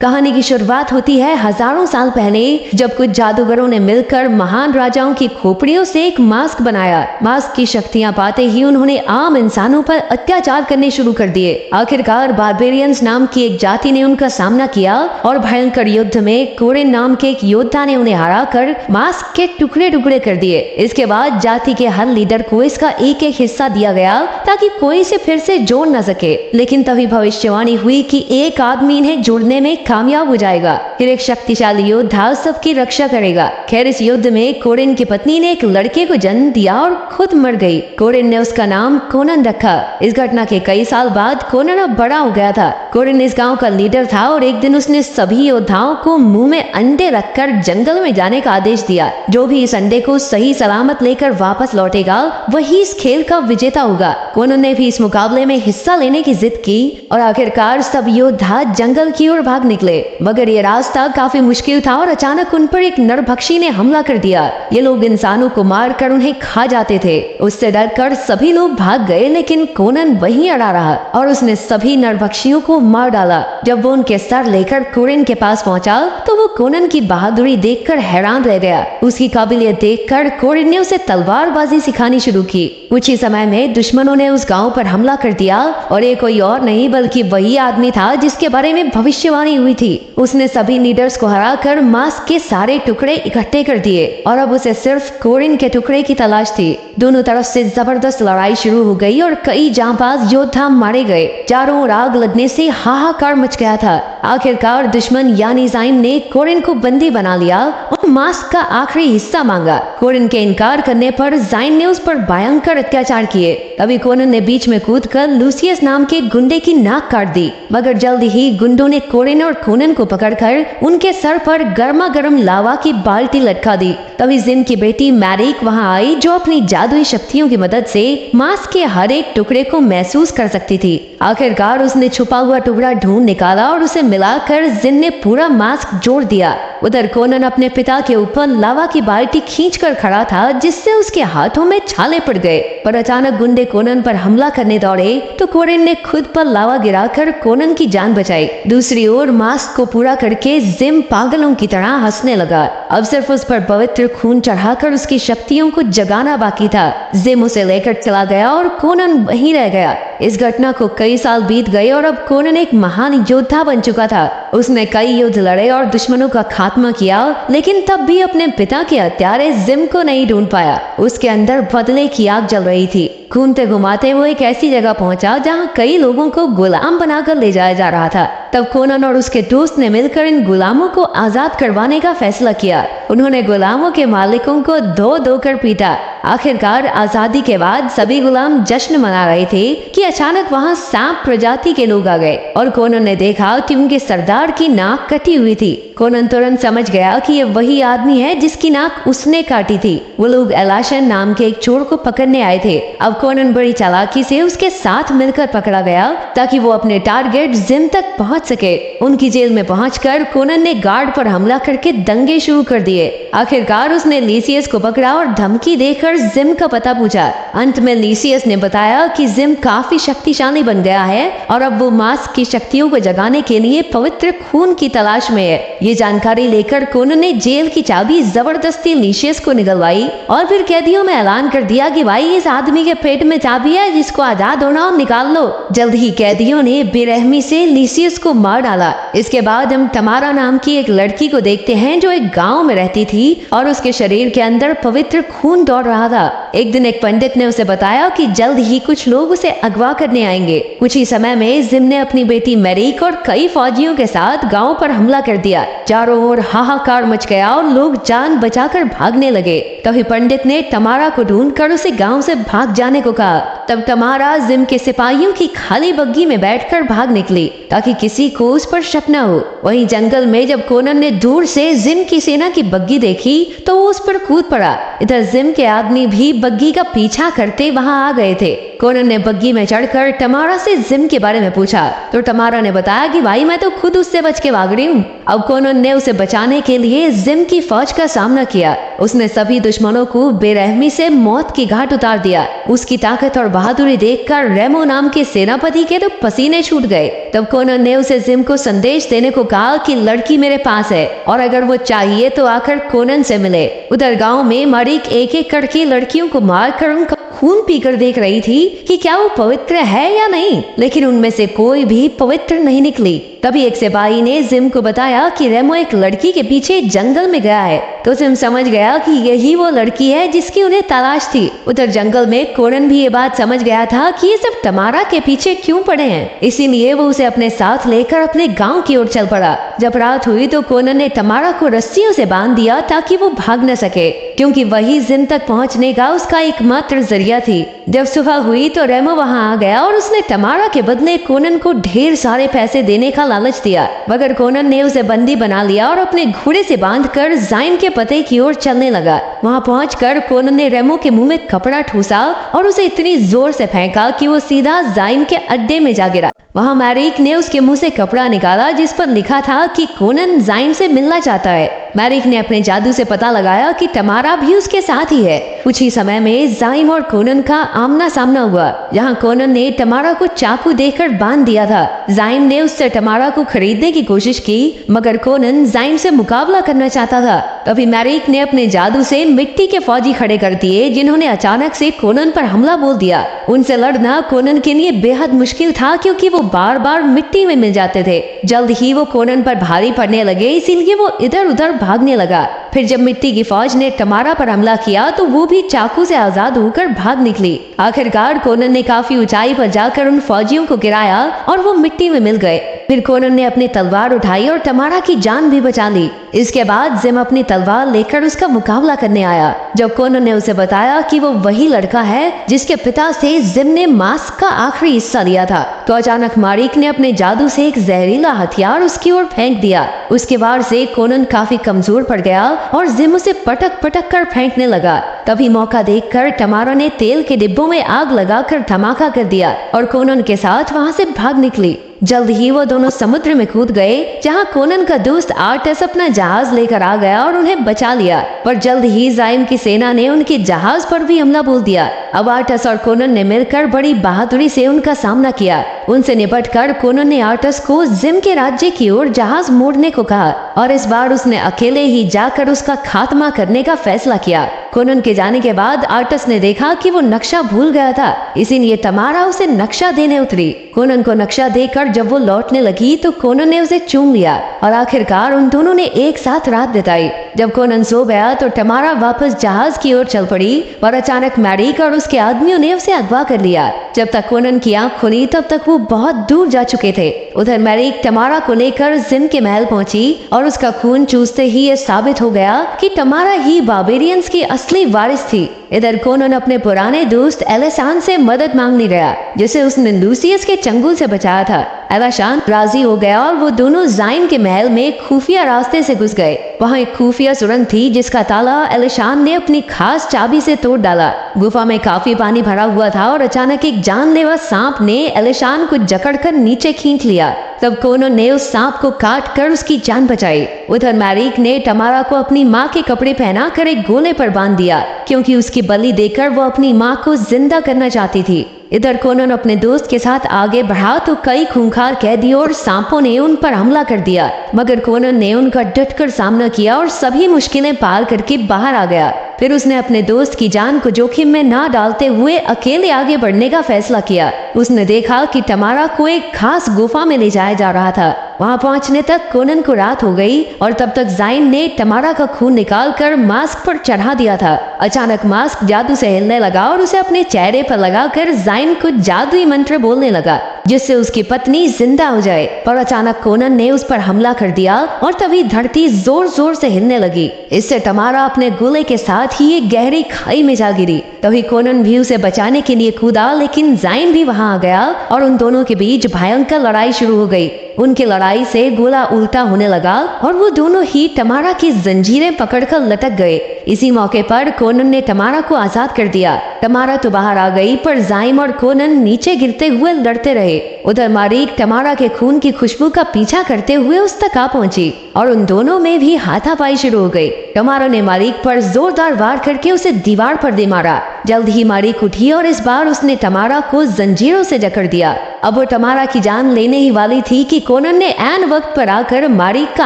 कहानी की शुरुआत होती है हजारों साल पहले, जब कुछ जादूगरों ने मिलकर महान राजाओं की खोपड़ियों से एक मास्क बनाया। मास्क की शक्तियां पाते ही उन्होंने आम इंसानों पर अत्याचार करने शुरू कर दिए। आखिरकार बारबेरियंस नाम की एक जाति ने उनका सामना किया और भयंकर युद्ध में कोरेन नाम के एक योद्धा ने उन्हें हराकर मास्क के टुकड़े टुकड़े कर दिए। इसके बाद जाति के हर लीडर को इसका एक एक हिस्सा दिया गया ताकि कोई इसे फिर से जोड़ न सके। लेकिन तभी भविष्यवाणी हुई कि एक आदमी इन्हें जोड़ने में कामयाब हो जाएगा, फिर एक शक्तिशाली योद्धा सबकी रक्षा करेगा। खैर, इस युद्ध में कोरेन की पत्नी ने एक लड़के को जन्म दिया और खुद मर गई। कोरेन ने उसका नाम कोनन रखा। इस घटना के कई साल बाद कोनन अब बड़ा हो गया था। कोरेन इस गांव का लीडर था और एक दिन उसने सभी योद्धाओं को मुंह में अंडे रखकर जंगल में जाने का आदेश दिया। जो भी इस अंडे को सही सलामत लेकर वापस लौटेगा वही इस खेल का विजेता होगा। कोनन ने भी इस मुकाबले में हिस्सा लेने की जिद की और आखिरकार सब योद्धा जंगल की ओर भाग निकले। मगर ये रास्ता काफी मुश्किल था और अचानक उन पर एक नरभक्षी ने हमला कर दिया। ये लोग इंसानों को मारकर उन्हें खा जाते थे। उससे डरकर सभी लोग भाग गए, लेकिन कोनन वहीं अड़ा रहा और उसने सभी नरभक्षियों को मार डाला। जब वो उनके सर लेकर कोरेन के पास पहुंचा तो वो कोनन की बहादुरी देखकर हैरान रह गया। उसकी काबिलियत देखकर कोरेन ने उसे तलवारबाजी सिखानी शुरू की। कुछ ही समय में दुश्मनों ने उस गांव पर हमला कर दिया और ये कोई और नहीं बल्कि वही आदमी था जिसके बारे में भविष्यवाणी हुई थी। उसने सभी लीडर्स को हराकर मास्क के सारे टुकड़े इकट्ठे कर दिए और अब उसे सिर्फ कोरेन के टुकड़े की तलाश थी। दोनों तरफ से जबरदस्त लड़ाई शुरू हो गई और कई जांबाज योद्धा मारे गए। चारों ओर आग लगने से हाहाकार मच गया था। आखिरकार दुश्मन यानी जाइम ने कोरेन को बंदी बना लिया और मास्क का आखिरी हिस्सा मांगा। कोरेन के इनकार करने पर जाइम ने उस पर भयंकर अत्याचार किए। तभी कोनन ने बीच में कूदकर लूसियस नाम के गुंडे की नाक काट दी, मगर जल्दी ही गुंडों ने कोरेन और कोनन को पकड़कर उनके सर पर गर्मा गर्म लावा की बाल्टी लटका दी। तभी जिन की बेटी मैरिक वहां आई, जो अपनी जादुई शक्तियों की मदद से मास्क के हर एक टुकड़े को महसूस कर सकती थी। आखिरकार उसने छुपा हुआ टुकड़ा ढूंढ निकाला और उसे मिलाकर जिन ने पूरा मास्क जोड़ दिया। उधर कोनन अपने पिता के ऊपर लावा की बाल्टी खींचकर खड़ा था, जिससे उसके हाथों में छाले पड़ गए। पर अचानक गुंडे कोनन पर हमला करने दौड़े तो कोरेन ने खुद पर लावा गिराकर कोनन की जान बचाई। दूसरी ओर मास्क को पूरा करके जिम पागलों की तरह हंसने लगा। अब सिर्फ उस पर पवित्र खून चढ़ाकर उसकी शक्तियों को जगाना बाकी था। जिम उसे लेकर चला गया और कोनन वहीं रह गया। इस घटना को कई साल बीत गए और अब कोनन एक महान योद्धा बन चुका था। उसने कई युद्ध लड़े और दुश्मनों का खात्मा किया, लेकिन तब भी अपने पिता के हत्यारे जिम को नहीं ढूंढ पाया। उसके अंदर बदले की आग जल रही थी। घूमते घुमाते वो एक ऐसी जगह पहुंचा जहां कई लोगों को गुलाम बनाकर ले जाया जा रहा था। तब कोनन और उसके दोस्त ने मिलकर इन गुलामों को आजाद करवाने का फैसला किया। उन्होंने गुलामों के मालिकों को धो धो कर पीटा। आखिरकार आजादी के बाद सभी गुलाम जश्न मना रहे थे कि अचानक वहां सांप प्रजाति के लोग आ गए और कोनन ने देखा कि उनके सरदार की नाक कटी हुई थी। कोनन तुरंत समझ गया कि ये वही आदमी है जिसकी नाक उसने काटी थी। वो लोग एलाशन नाम के एक चोर को पकड़ने आए थे। अब कोनन बड़ी चालाकी से उसके साथ मिलकर पकड़ा गया ताकि वो अपने टारगेट जिम तक पहुंच सके। उनकी जेल में पहुंचकर कोनन ने गार्ड पर हमला करके दंगे शुरू कर दिए। आखिरकार उसने लीसियस को पकड़ा और धमकी देकर जिम का पता पूछा। अंत में लीसियस ने बताया कि जिम काफी शक्तिशाली बन गया है और अब वो मास्क की शक्तियों को जगाने के लिए पवित्र खून की तलाश में है। ये जानकारी लेकर कोनन ने जेल की चाबी जबरदस्ती लीसियस को निकलवाई और फिर कैदियों में ऐलान कर दिया कि भाई, इस आदमी के पेट में चाबी है, जिसको आजाद होना और निकाल लो। जल्द ही कैदियों ने बेरहमी से लीसियस को मार डाला। इसके बाद हम तमारा नाम की एक लड़की को देखते हैं जो एक गांव में रहती थी और उसके शरीर के अंदर पवित्र खून दौड़ रहा था। एक दिन एक पंडित ने उसे बताया कि जल्द ही कुछ लोग उसे अगवा करने आएंगे। कुछ ही समय में जिम ने अपनी बेटी मैरिक और कई फौजियों के साथ गांव पर हमला कर दिया। चारों ओर हाहाकार मच गया और लोग जान बचाकर भागने लगे। तभी पंडित ने तमारा को ढूंढकर उसे गांव से भाग जाने को कहा। तब तमारा जिम के सिपाहियों की खाली बग्गी में बैठकर भाग निकली ताकि किसी को उस पर शक न हो। वहीं जंगल में जब कोनन ने दूर से जिम की सेना की बग्गी देखी तो वो उस पर कूद पड़ा। इधर जिम के आदमी भी बग्गी का पीछा करते वहां आ गए थे। कोनन ने बग्गी में चढ़कर तमारा से जिम के बारे में पूछा तो तमारा ने बताया कि भाई, मैं तो खुद उससे बच के भाग रही हूँ। अब कोनन ने उसे बचाने के लिए जिम की फौज का सामना किया। उसने सभी दुश्मनों को बेरहमी से मौत की घाट उतार दिया। उसकी ताकत और बहादुरी देखकर रेमो नाम के सेनापति के तो पसीने छूट गए। तब कोनन ने उसे जिम को संदेश देने को कहा कि लड़की मेरे पास है और अगर वो चाहिए तो आकर कोनन से मिले। उधर गांव में मरीक एक एक करके लड़कियों को मारकर उनका खून पीकर देख रही थी कि क्या वो पवित्र है या नहीं, लेकिन उनमें से कोई भी पवित्र नहीं निकली। तभी एक सिपाही ने जिम को बताया कि रेमो एक लड़की के पीछे जंगल में गया है। तो जिम समझ गया कि यही वो लड़की है जिसकी उन्हें तलाश थी। उधर जंगल में कोनन भी ये बात समझ गया था कि ये सब तमारा के पीछे क्यों पड़े हैं, इसीलिए वो उसे अपने साथ लेकर अपने गांव की ओर चल पड़ा। जब रात हुई तो कोनन ने तमारा को रस्सियों से बांध दिया ताकि वो भाग न सके, क्योंकि वही जिम तक पहुंचने का उसका एकमात्र जरिया थी। जब सुबह हुई तो रेमो वहां आ गया और उसने तमारा के बदले कोनन को ढेर सारे पैसे देने का लालच दिया, मगर कोनन ने उसे बंदी बना लिया और अपने घोड़े से बांधकर जाइम के पते की ओर चलने लगा। वहां पहुंचकर कोनन ने रेमो के मुंह में कपड़ा ठूसा और उसे इतनी जोर से फेंका कि वो सीधा जाइम के अड्डे में जा गिरा। वहां मैरिक ने उसके मुंह से कपड़ा निकाला जिस पर लिखा था कि कोनन जाइम से मिलना चाहता है। मैरिक ने अपने जादू से पता लगाया कि तमारा भी उसके साथ ही है। कुछ ही समय में जाइम और कोनन का आमना सामना हुआ, जहां कोनन ने तमारा को चाकू देकर बांध दिया था। जाइम ने उससे तमारा को खरीदने की कोशिश की, मगर कोनन जाइम से मुकाबला करना चाहता था। तभी मैरिक ने अपने जादू से मिट्टी के फौजी खड़े कर दिए, जिन्होंने अचानक से कोनन पर हमला बोल दिया। उनसे लड़ना कोनन के लिए बेहद मुश्किल था, क्योंकि वो बार बार मिट्टी में मिल जाते थे। जल्द ही वो कोनन पर भारी पड़ने लगे, इसीलिए वो इधर उधर भागने लगा। फिर जब मिट्टी की फौज ने तमारा पर हमला किया तो वो भी चाकू से आजाद होकर भाग निकली। आखिरकार कोनन ने काफी ऊंचाई पर जाकर उन फौजियों को गिराया और वो मिट्टी में मिल गए। फिर कोनन ने अपनी तलवार उठाई और तमारा की जान भी बचा ली। इसके बाद जिम अपनी तलवार लेकर उसका मुकाबला करने आया। जब कोनन ने उसे बताया कि वो वही लड़का है जिसके पिता से जिम ने मास्क का आखिरी हिस्सा लिया था, तो अचानक मारिक ने अपने जादू से एक जहरीला हथियार उसकी ओर फेंक दिया। उसके वार से कोनन काफी कमजोर पड़ गया और जिम उसे पटक पटक कर फेंकने लगा। तभी मौका देखकर तमारा ने तेल के डिब्बों में आग लगाकर धमाका कर दिया और कोनन के साथ वहां से भाग निकली। जल्द ही वो दोनों समुद्र में कूद गए, जहां कोनन का दोस्त आर्टस अपना जहाज लेकर आ गया और उन्हें बचा लिया। पर जल्द ही जाइम की सेना ने उनके जहाज पर भी हमला बोल दिया। अब आर्टस और कोनन ने मिलकर बड़ी बहादुरी से उनका सामना किया। उनसे निपटकर कोनन ने आर्टस को जिम के राज्य की ओर जहाज मोड़ने को कहा और इस बार उसने अकेले ही जाकर उसका खात्मा करने का फैसला किया। कोनन के जाने के बाद आर्टस ने देखा कि वो नक्शा भूल गया था, इसीलिए तमारा उसे नक्शा देने उतरी। कोनन को नक्शा देकर जब वो लौटने लगी तो कोनन ने उसे चूम लिया और आखिरकार उन दोनों ने एक साथ रात बिताई। जब कोनन सो गया तो तमारा वापस जहाज की ओर चल पड़ी और अचानक मैरिक और उसके आदमियों ने उसे अगवा कर लिया। जब तक कोनन की आंख खुली तब तक वो बहुत दूर जा चुके थे। उधर मैरिक तमारा को लेकर जिम के महल पहुंची और उसका खून चूसते ही ये साबित हो गया कि तमारा ही बार्बेरियंस की असली वारिस थी। इधर कोनन अपने पुराने दोस्त एलेसान से मदद मांगने गया, जिसे उसने लूसियस के चंगुल से बचाया था। एलेसान राजी हो गया और वो दोनों जाइम के महल में खुफिया रास्ते से घुस गए। वहाँ एक खुफिया सुरंग थी जिसका ताला एलेसान ने अपनी खास चाबी से तोड़ डाला। गुफा में काफी पानी भरा हुआ था और अचानक एक जानलेवा सांप ने एलेसान को जकड़कर नीचे खींच लिया। तब कोनन ने उस सांप को काट कर उसकी जान बचाई। उधर मैरिक ने तमारा को अपनी माँ के कपड़े पहनाकर एक गोले पर बांध दिया, क्योंकि उसकी बलि देकर वो अपनी माँ को जिंदा करना चाहती थी। इधर कोनन अपने दोस्त के साथ आगे बढ़ा तो कई खूंखार कैदियों और सांपों ने उन पर हमला कर दिया, मगर कोनन ने उनका डटकर सामना किया और सभी मुश्किलें पार करके बाहर आ गया। फिर उसने अपने दोस्त की जान को जोखिम में ना डालते हुए अकेले आगे बढ़ने का फैसला किया। उसने देखा कि तमारा को एक खास गुफा में ले जाया जा रहा था। वहां पहुंचने तक कोनन को रात हो गई और तब तक जाइम ने तमारा का खून निकालकर मास्क पर चढ़ा दिया था। अचानक मास्क जादू से हिलने लगा और उसे अपने चेहरे पर लगाकर जाइम कुछ जादुई मंत्र बोलने लगा, जिससे उसकी पत्नी जिंदा हो जाए। पर अचानक कोनन ने उस पर हमला कर दिया और तभी धरती जोर जोर से हिलने लगी। इससे तमारा अपने गोले के साथ ही एक गहरी खाई में जा गिरी। तभी कोनन भी उसे बचाने के लिए कूदा, लेकिन जाइम भी वहां आ गया और उन दोनों के बीच भयंकर लड़ाई शुरू हो गई। उनकी लड़ाई से गोला उल्टा होने लगा और वो दोनों ही तमारा की जंजीरें पकड़कर लटक गए। इसी मौके पर कोनन ने तमारा को आजाद कर दिया। तमारा तो बाहर आ गई, पर जाइम और कोनन नीचे गिरते हुए लड़ते रहे। उधर मारीक तमारा के खून की खुशबू का पीछा करते हुए उस तक आ पहुंची और उन दोनों में भी हाथापाई शुरू हो गई। तमारा ने मारीक पर जोरदार वार करके उसे दीवार पर दे मारा। जल्द ही मारीक उठी और इस बार उसने तमारा को जंजीरों से जकड़ दिया। अब वो तमारा की जान लेने ही वाली थी कि कोनन ने ऐन वक्त पर आकर मारीक का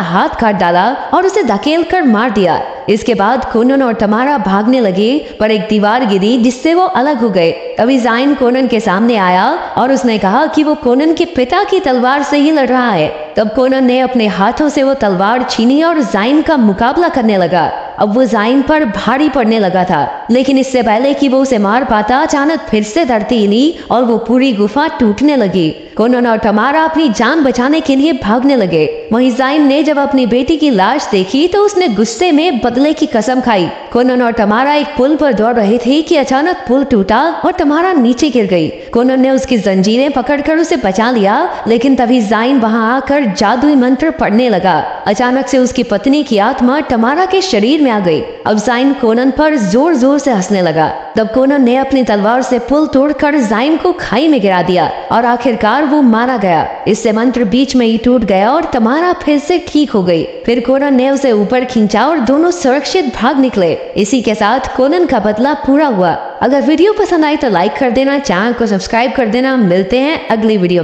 हाथ काट डाला और उसे धकेल कर मार दिया। इसके बाद कोनन और तमारा भागने लगे, पर एक दीवार गिरी जिससे वो अलग हो गए। तभी जाइन कोनन के सामने आया और उसने कहा कि वो कोनन के पिता की तलवार से ही लड़ रहा है। तब कोनन ने अपने हाथों से वो तलवार छीनी और जाइन का मुकाबला करने लगा। अब वो जाइन पर भारी पड़ने लगा था, लेकिन इससे पहले कि वो उसे मार पाता अचानक फिर से धरती हिली और वो पूरी गुफा टूटने लगी। कोनन और तमारा अपनी जान बचाने के लिए भागने लगे। वहीं जाइन ने जब अपनी बेटी की लाश देखी तो उसने गुस्से में बदले की कसम खाई। कोनन और तमारा एक पुल पर दौड़ रहे थे कि अचानक पुल टूटा और तमारा नीचे गिर गई। कोनन ने उसकी जंजीरें पकड़कर उसे बचा लिया, लेकिन तभी जाइन वहां आकर जादुई मंत्र पढ़ने लगा। अचानक से उसकी पत्नी की आत्मा तमारा के शरीर में आ गई। अब जाइन कोनन पर जोर जोर से हंसने लगा। तब कोनन ने अपनी तलवार से पुल तोड़कर जाइन को खाई में गिरा दिया और आखिरकार वो मारा गया। इससे मंत्र बीच में ही टूट गया और तमारा फिर से ठीक हो गई। फिर कोनन ने उसे ऊपर खींचा और दोनों सुरक्षित भाग निकले। इसी के साथ कोनन का बदला पूरा हुआ। अगर वीडियो पसंद आई तो लाइक कर देना, चैनल को सब्सक्राइब कर देना। मिलते हैं अगली वीडियो में।